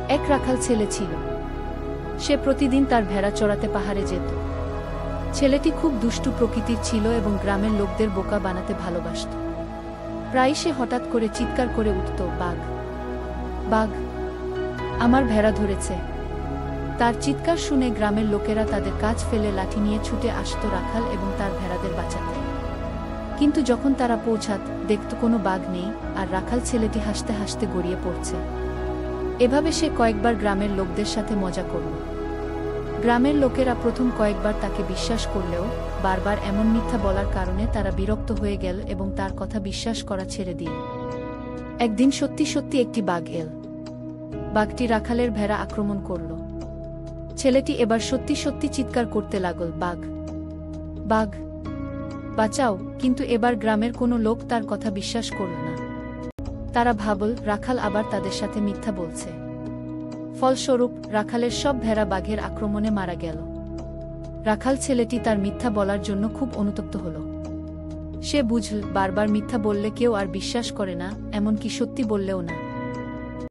এক রাখাল ছেলে ছিল। সে প্রতিদিন তার ভেড়া চড়াতে পাহাড়ে যেত। ছেলেটি খুব দুষ্টু প্রকৃতির ছিল এবং গ্রামের লোকদের বোকা বানাতে ভালোবাসত। প্রায় সে হঠাৎ করে চিৎকার করে উঠত, বাঘ, বাঘ, আমার ভেড়া ধরেছে। তার চিৎকার শুনে গ্রামের লোকেরা তাদের কাজ ফেলে লাঠি নিয়ে ছুটে আসত রাখাল এবং তার ভেড়াদের বাঁচাতে। কিন্তু যখন তারা পৌঁছাত, দেখত কোনো বাঘ নেই, আর রাখাল ছেলেটি হাসতে হাসতে গড়িয়ে পড়ছে। এভাবে সে কয়েকবার গ্রামের লোকদের সাথে মজা করল। গ্রামের লোকেরা প্রথম কয়েকবার তাকে বিশ্বাস করলেও বারবার এমন মিথ্যা বলার কারণে তারা বিরক্ত হয়ে গেল এবং তার কথা বিশ্বাস করা ছেড়ে দিল। একদিন সত্যি সত্যি একটি বাঘ এল। বাঘটি রাখালের ভেড়া আক্রমণ করল। ছেলেটি এবার সত্যি সত্যি চিৎকার করতে লাগল, বাঘ, বাঘ, বাঁচাও। কিন্তু এবার গ্রামের কোনো লোক তার কথা বিশ্বাস করল না। তারা ভাবল রাখাল আবার তাদের সাথে মিথ্যা বলছে। ফলস্বরূপ রাখালের সব ভেড়া বাঘের আক্রমণে মারা গেল। রাখাল ছেলেটি তার মিথ্যা বলার জন্য খুব অনুতপ্ত হল। সে বুঝল বারবার মিথ্যা বললে কেউ আর বিশ্বাস করে না, এমনকি সত্যি বললেও না।